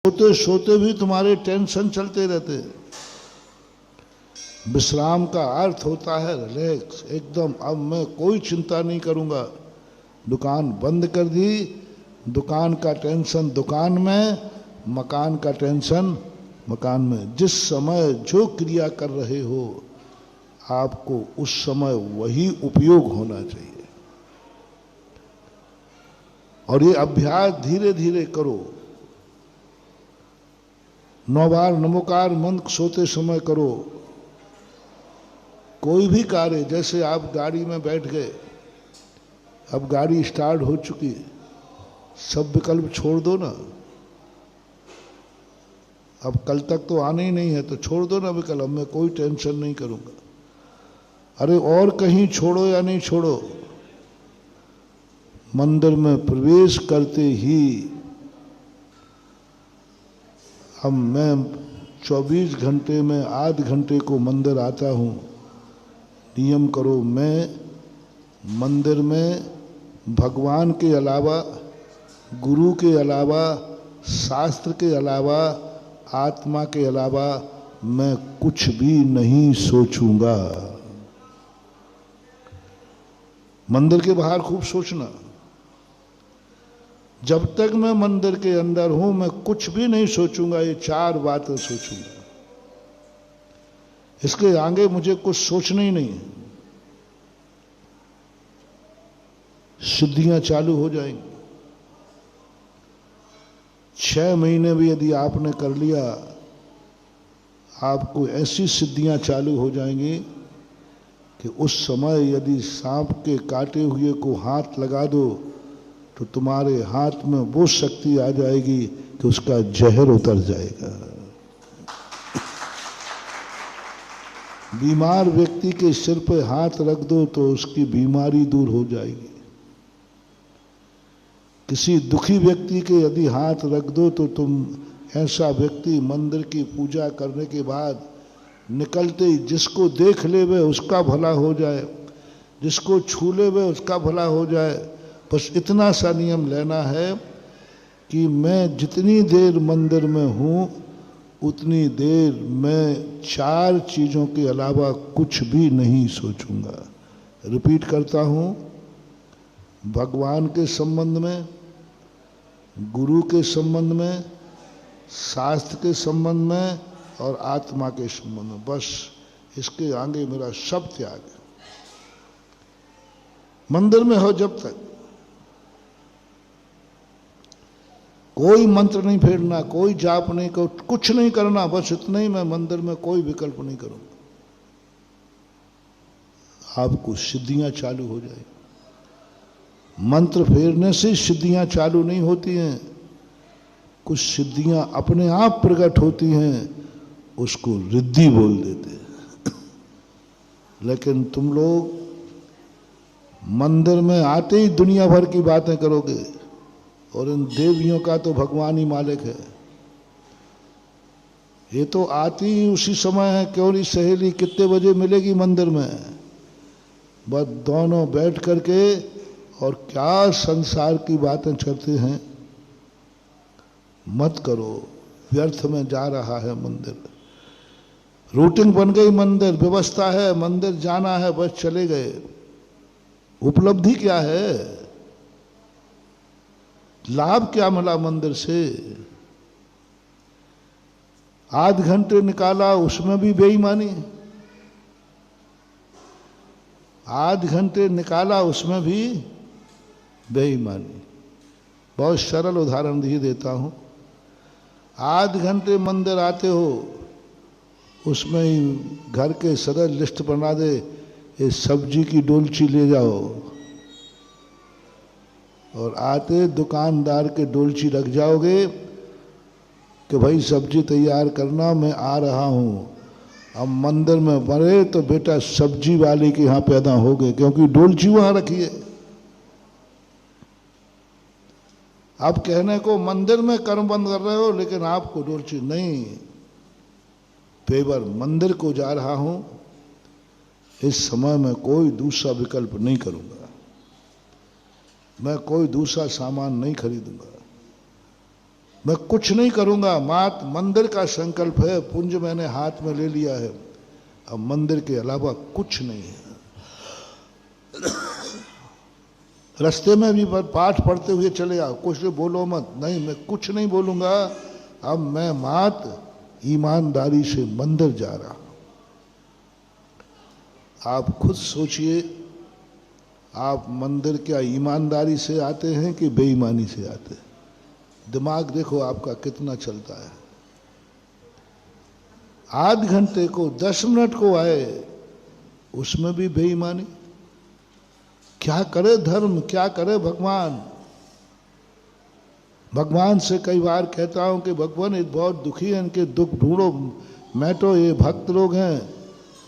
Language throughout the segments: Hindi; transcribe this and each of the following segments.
सोते सोते भी तुम्हारे टेंशन चलते रहते हैं। विश्राम का अर्थ होता है रिलैक्स एकदम। अब मैं कोई चिंता नहीं करूंगा। दुकान बंद कर दी, दुकान का टेंशन दुकान में, मकान का टेंशन मकान में। जिस समय जो क्रिया कर रहे हो आपको उस समय वही उपयोग होना चाहिए। और ये अभ्यास धीरे धीरे करो। 9 बार नमोकार मंत्र सोते समय करो। कोई भी कार्य, जैसे आप गाड़ी में बैठ गए, अब गाड़ी स्टार्ट हो चुकी है, सब विकल्प छोड़ दो ना। अब कल तक तो आना ही नहीं है तो छोड़ दो ना विकल्प। मैं कोई टेंशन नहीं करूंगा। अरे और कहीं छोड़ो या नहीं छोड़ो, मंदिर में प्रवेश करते ही अब मैं 24 घंटे में आध घंटे को मंदिर आता हूँ। नियम करो, मैं मंदिर में भगवान के अलावा, गुरु के अलावा, शास्त्र के अलावा, आत्मा के अलावा मैं कुछ भी नहीं सोचूंगा। मंदिर के बाहर खूब सोचना। जब तक मैं मंदिर के अंदर हूं मैं कुछ भी नहीं सोचूंगा। ये 4 बातें सोचूंगा। इसके आगे मुझे कुछ सोचना ही नहीं। सिद्धियां चालू हो जाएंगी। 6 महीने भी यदि आपने कर लिया, आपको ऐसी सिद्धियां चालू हो जाएंगी कि उस समय यदि सांप के काटे हुए को हाथ लगा दो तो तुम्हारे हाथ में वो शक्ति आ जाएगी कि उसका जहर उतर जाएगा। बीमार व्यक्ति के सिर पे हाथ रख दो तो उसकी बीमारी दूर हो जाएगी। किसी दुखी व्यक्ति के यदि हाथ रख दो तो तुम ऐसा व्यक्ति मंदिर की पूजा करने के बाद निकलते ही जिसको देख ले वे उसका भला हो जाए, जिसको छू ले वे उसका भला हो जाए। बस इतना सा नियम लेना है कि मैं जितनी देर मंदिर में हूँ उतनी देर मैं 4 चीज़ों के अलावा कुछ भी नहीं सोचूंगा। रिपीट करता हूँ, भगवान के संबंध में, गुरु के संबंध में, शास्त्र के संबंध में और आत्मा के संबंध में। बस इसके आगे मेरा सब त्याग है। मंदिर में हो जब तक कोई मंत्र नहीं फेरना, कोई जाप नहीं, कुछ नहीं करना। बस इतना ही, मैं मंदिर में कोई विकल्प नहीं करूंगा। आपको सिद्धियां चालू हो जाए। मंत्र फेरने से सिद्धियां चालू नहीं होती हैं। कुछ सिद्धियां अपने आप प्रकट होती हैं, उसको रिद्धि बोल देते हैं। लेकिन तुम लोग मंदिर में आते ही दुनिया भर की बातें करोगे और इन देवियों का तो भगवान ही मालिक है। ये तो आती ही उसी समय है। क्यों नहीं सहेली कितने बजे मिलेगी मंदिर में? बस दोनों बैठ करके और क्या संसार की बातें करते हैं। मत करो, व्यर्थ में जा रहा है मंदिर। रूटीन बन गई, मंदिर व्यवस्था है, मंदिर जाना है, बस चले गए। उपलब्धि क्या है? लाभ क्या मिला मंदिर से? आध घंटे निकाला उसमें भी बेईमानी। आध घंटे निकाला उसमें भी बेईमानी। बहुत सरल उदाहरण दिए देता हूं। आध घंटे मंदिर आते हो, उसमें ही घर के सदस्य लिस्ट बना दे, ये सब्जी की डोलची ले जाओ, और आते दुकानदार के डोलची रख जाओगे कि भाई सब्जी तैयार करना, मैं आ रहा हूं। अब मंदिर में बने तो बेटा सब्जी वाले के यहां पैदा हो गए, क्योंकि डोलची वहां रखी है। अब कहने को मंदिर में कर्म बंद कर रहे हो, लेकिन आपको डोलची नहीं। पेवर मंदिर को जा रहा हूं, इस समय में कोई दूसरा विकल्प नहीं करूंगा। मैं कोई दूसरा सामान नहीं खरीदूंगा। मैं कुछ नहीं करूंगा, मात मंदिर का संकल्प है, पुंज मैंने हाथ में ले लिया है, अब मंदिर के अलावा कुछ नहीं है। रास्ते में भी पाठ पढ़ते हुए चले आओ, कुछ बोलो मत, नहीं मैं कुछ नहीं बोलूंगा, अब मैं मात ईमानदारी से मंदिर जा रहा। आप खुद सोचिए, आप मंदिर क्या ईमानदारी से आते हैं कि बेईमानी से आते हैं? दिमाग देखो आपका कितना चलता है। आध घंटे को 10 मिनट को आए, उसमें भी बेईमानी। क्या करे धर्म, क्या करे भगवान। भगवान से कई बार कहता हूं कि भगवान ये बहुत दुखी है, इनके दुख ढूंढो, मैं तो ये भक्त लोग हैं।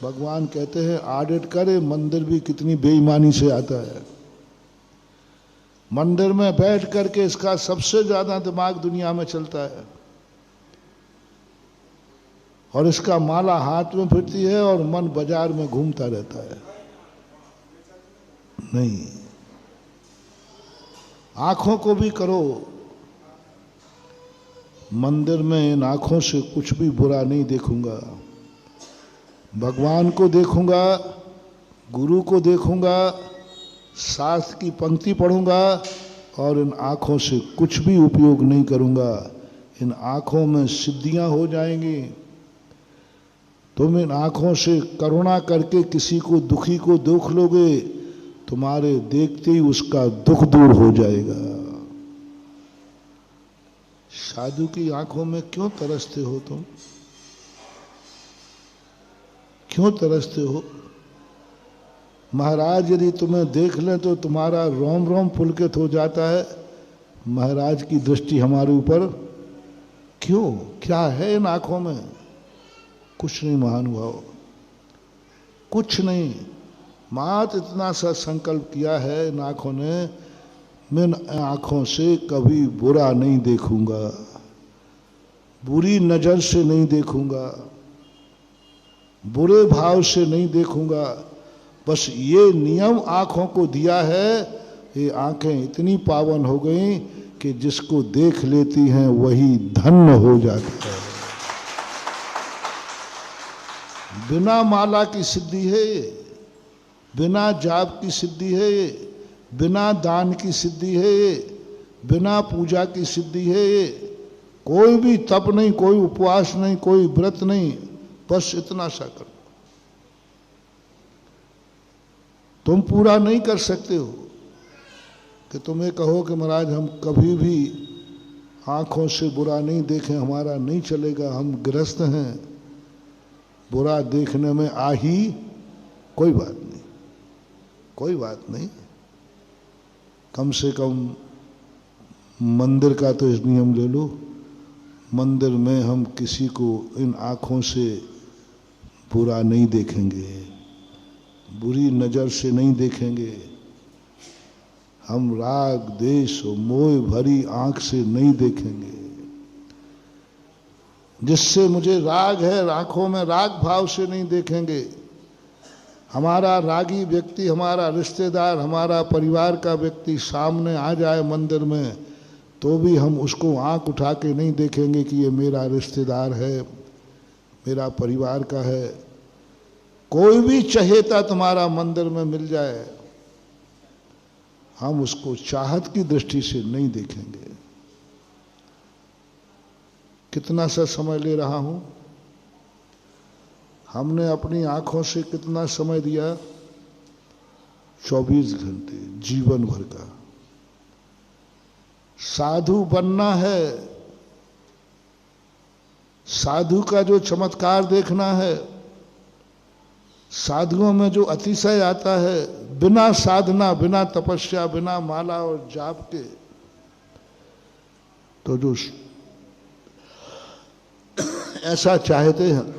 भगवान कहते हैं ऑडिट करे, मंदिर भी कितनी बेईमानी से आता है। मंदिर में बैठ करके इसका सबसे ज्यादा दिमाग दुनिया में चलता है, और इसका माला हाथ में फिरती है और मन बाजार में घूमता रहता है। नहीं, आंखों को भी करो। मंदिर में इन आंखों से कुछ भी बुरा नहीं देखूंगा, भगवान को देखूंगा, गुरु को देखूंगा, शास्त्र की पंक्ति पढ़ूंगा, और इन आंखों से कुछ भी उपयोग नहीं करूंगा। इन आंखों में सिद्धियां हो जाएंगी। तुम इन आंखों से करुणा करके किसी को दुखी को देख लोगे, तुम्हारे देखते ही उसका दुख दूर हो जाएगा। साधु की आंखों में क्यों तरसते हो तुम? क्यों तरसते हो? महाराज यदि तुम्हें देख लें तो तुम्हारा रोम रोम पुलकित हो जाता है। महाराज की दृष्टि हमारे ऊपर क्यों? क्या है इन आंखों में? कुछ नहीं महानुभाव, कुछ नहीं। मात इतना सा संकल्प किया है इन आंखों ने, मैं आंखों से कभी बुरा नहीं देखूंगा, बुरी नजर से नहीं देखूंगा, बुरे भाव से नहीं देखूंगा। बस ये नियम आंखों को दिया है, ये आंखें इतनी पावन हो गई कि जिसको देख लेती हैं वही धन्य हो जाता है। बिना माला की सिद्धि है, बिना जाप की सिद्धि है, बिना दान की सिद्धि है, बिना पूजा की सिद्धि है। कोई भी तप नहीं, कोई उपवास नहीं, कोई व्रत नहीं, बस इतना सा करो। तुम पूरा नहीं कर सकते हो कि तुम्हें कहो कि महाराज हम कभी भी आंखों से बुरा नहीं देखें, हमारा नहीं चलेगा, हम गृहस्थ हैं, बुरा देखने में आ ही, कोई बात नहीं, कोई बात नहीं। कम से कम मंदिर का तो इस नियम ले लो, मंदिर में हम किसी को इन आँखों से बुरा नहीं देखेंगे, बुरी नज़र से नहीं देखेंगे, हम राग द्वेष और मोह भरी आँख से नहीं देखेंगे। जिससे मुझे राग है, आँखों में राग भाव से नहीं देखेंगे। हमारा रागी व्यक्ति, हमारा रिश्तेदार, हमारा परिवार का व्यक्ति सामने आ जाए मंदिर में, तो भी हम उसको आंख उठा के नहीं देखेंगे कि ये मेरा रिश्तेदार है, मेरा परिवार का है। कोई भी चहेता तुम्हारा मंदिर में मिल जाए, हम उसको चाहत की दृष्टि से नहीं देखेंगे। कितना सा समय ले रहा हूं? हमने अपनी आंखों से कितना समय दिया? 24 घंटे जीवन भर का। साधु बनना है, साधु का जो चमत्कार देखना है, साधुओं में जो अतिशय आता है, बिना साधना, बिना तपस्या, बिना माला और जाप के, तो जो ऐसा चाहते हैं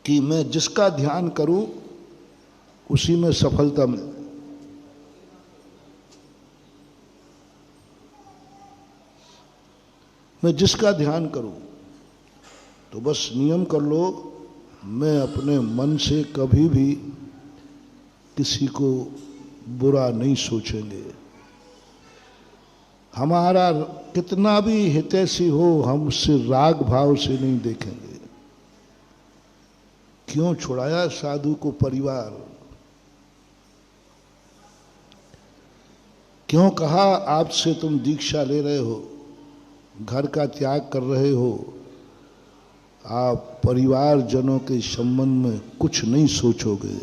कि मैं जिसका ध्यान करूं उसी में सफलता मिले। मैं जिसका ध्यान करूं, तो बस नियम कर लो, मैं अपने मन से कभी भी किसी को बुरा नहीं सोचेंगे। हमारा कितना भी हितैषी हो, हम उससे राग भाव से नहीं देखेंगे। क्यों छुड़ाया साधु को परिवार? क्यों कहा आपसे तुम दीक्षा ले रहे हो, घर का त्याग कर रहे हो, आप परिवारजनों के संबंध में कुछ नहीं सोचोगे,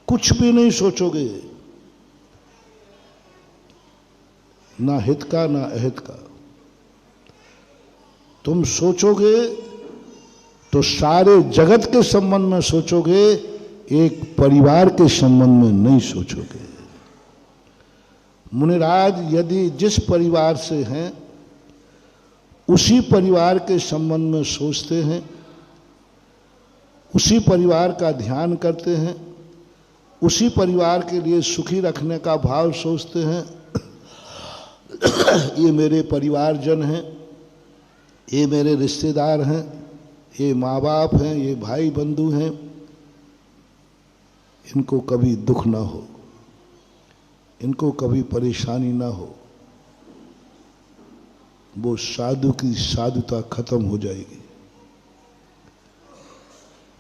कुछ भी नहीं सोचोगे, ना हित का ना अहित का। तुम सोचोगे तो सारे जगत के संबंध में सोचोगे, एक परिवार के संबंध में नहीं सोचोगे। मुनिराज यदि जिस परिवार से हैं उसी परिवार के संबंध में सोचते हैं, उसी परिवार का ध्यान करते हैं, उसी परिवार के लिए सुखी रखने का भाव सोचते हैं, ये मेरे परिवारजन हैं, ये मेरे रिश्तेदार हैं, ये माँ बाप हैं, ये भाई बंधु हैं, इनको कभी दुख ना हो, इनको कभी परेशानी ना हो, वो साधु की साधुता खत्म हो जाएगी।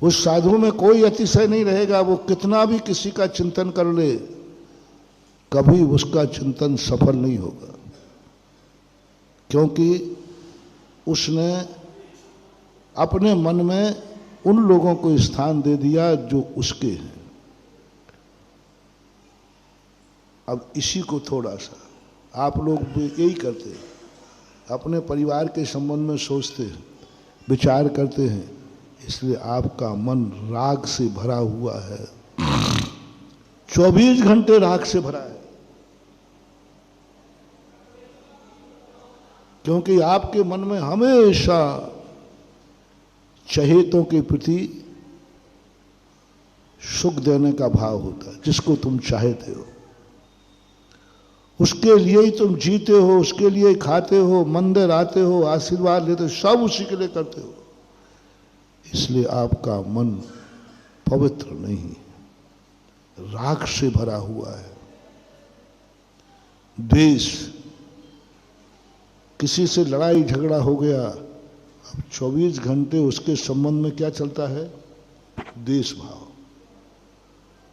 उस साधु में कोई अतिशय नहीं रहेगा। वो कितना भी किसी का चिंतन कर ले, कभी उसका चिंतन सफल नहीं होगा, क्योंकि उसने अपने मन में उन लोगों को स्थान दे दिया जो उसके हैं। अब इसी को थोड़ा सा आप लोग भी यही करते हैं, अपने परिवार के संबंध में सोचते हैं, विचार करते हैं, इसलिए आपका मन राग से भरा हुआ है, 24 घंटे राग से भरा है। क्योंकि आपके मन में हमेशा चहेतों के प्रति सुख देने का भाव होता है। जिसको तुम चाहते हो उसके लिए ही तुम जीते हो, उसके लिए ही खाते हो, मंदिर आते हो, आशीर्वाद लेते हो, सब उसी के लिए करते हो। इसलिए आपका मन पवित्र नहीं, राग से भरा हुआ है। द्वेष, किसी से लड़ाई झगड़ा हो गया, अब 24 घंटे उसके संबंध में क्या चलता है? द्वेष भाव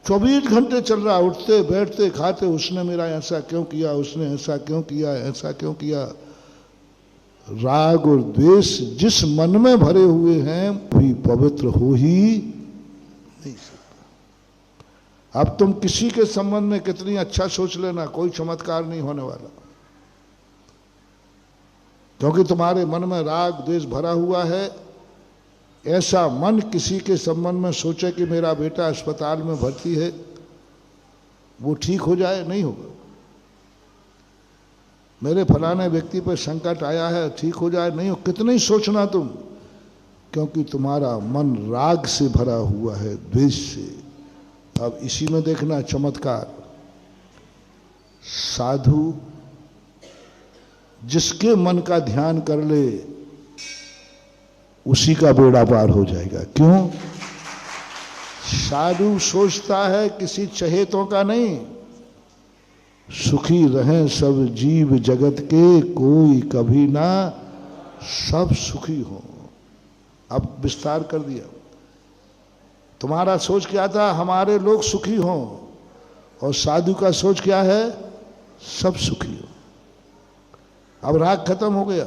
24 घंटे चल रहा, उठते बैठते खाते, उसने मेरा ऐसा क्यों किया, उसने ऐसा क्यों किया, ऐसा क्यों किया। राग और द्वेष जिस मन में भरे हुए हैं भी पवित्र हो ही नहीं सकता। अब तुम किसी के संबंध में कितनी अच्छा सोच लेना, कोई चमत्कार नहीं होने वाला, क्योंकि तुम्हारे मन में राग द्वेष भरा हुआ है। ऐसा मन किसी के संबंध में सोचे कि मेरा बेटा अस्पताल में भर्ती है, वो ठीक हो जाए, नहीं होगा। मेरे फलाने व्यक्ति पर संकट आया है, ठीक हो जाए, नहीं हो। कितना ही सोचना तुम, क्योंकि तुम्हारा मन राग से भरा हुआ है, द्वेष से। अब इसी में देखना चमत्कार। साधु जिसके मन का ध्यान कर ले उसी का बेड़ा पार हो जाएगा। क्यों? साधु सोचता है किसी चहेतों का नहीं, सुखी रहें सब जीव जगत के, कोई कभी ना सब सुखी हो। अब विस्तार कर दिया। तुम्हारा सोच क्या था? हमारे लोग सुखी हों, और साधु का सोच क्या है? सब सुखी हो। अब राग खत्म हो गया।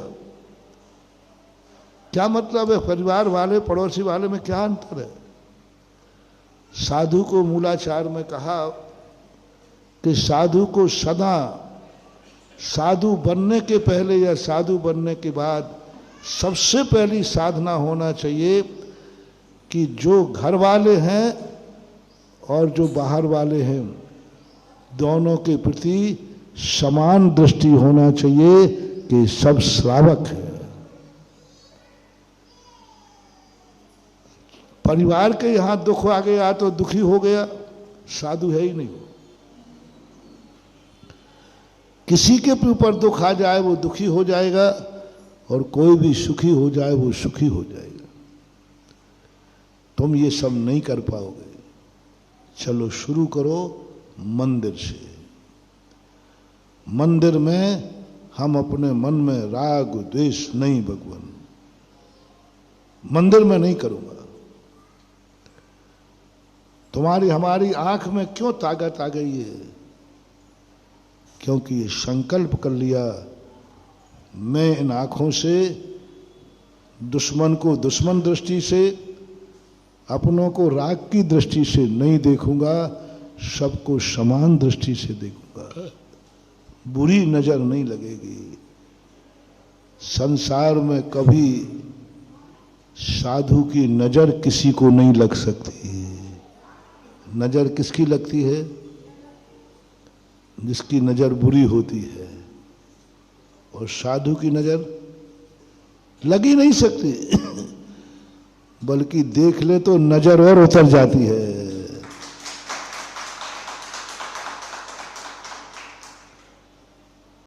क्या मतलब है? परिवार वाले पड़ोसी वाले में क्या अंतर है? साधु को मूलाचार में कहा कि साधु को सदा, साधु बनने के पहले या साधु बनने के बाद सबसे पहली साधना होना चाहिए कि जो घर वाले हैं और जो बाहर वाले हैं दोनों के प्रति समान दृष्टि होना चाहिए कि सब श्रावक है। परिवार के यहां दुख आ गया तो दुखी हो गया, साधु है ही नहीं। किसी के ऊपर दुख आ जाए वो दुखी हो जाएगा, और कोई भी सुखी हो जाए वो सुखी हो जाएगा। तुम ये सब नहीं कर पाओगे। चलो शुरू करो मंदिर से। मंदिर में हम अपने मन में राग द्वेष नहीं भगवान, मंदिर में नहीं करूंगा। तुम्हारी हमारी आंख में क्यों ताकत आ गई है? क्योंकि ये संकल्प कर लिया, मैं इन आंखों से दुश्मन को दुश्मन दृष्टि से, अपनों को राग की दृष्टि से नहीं देखूंगा, सबको समान दृष्टि से देखूंगा, बुरी नजर नहीं लगेगी। संसार में कभी साधु की नजर किसी को नहीं लग सकती। नजर किसकी लगती है? जिसकी नजर बुरी होती है, और साधु की नजर लग ही नहीं सकती बल्कि देख ले तो नजर और उतर जाती है।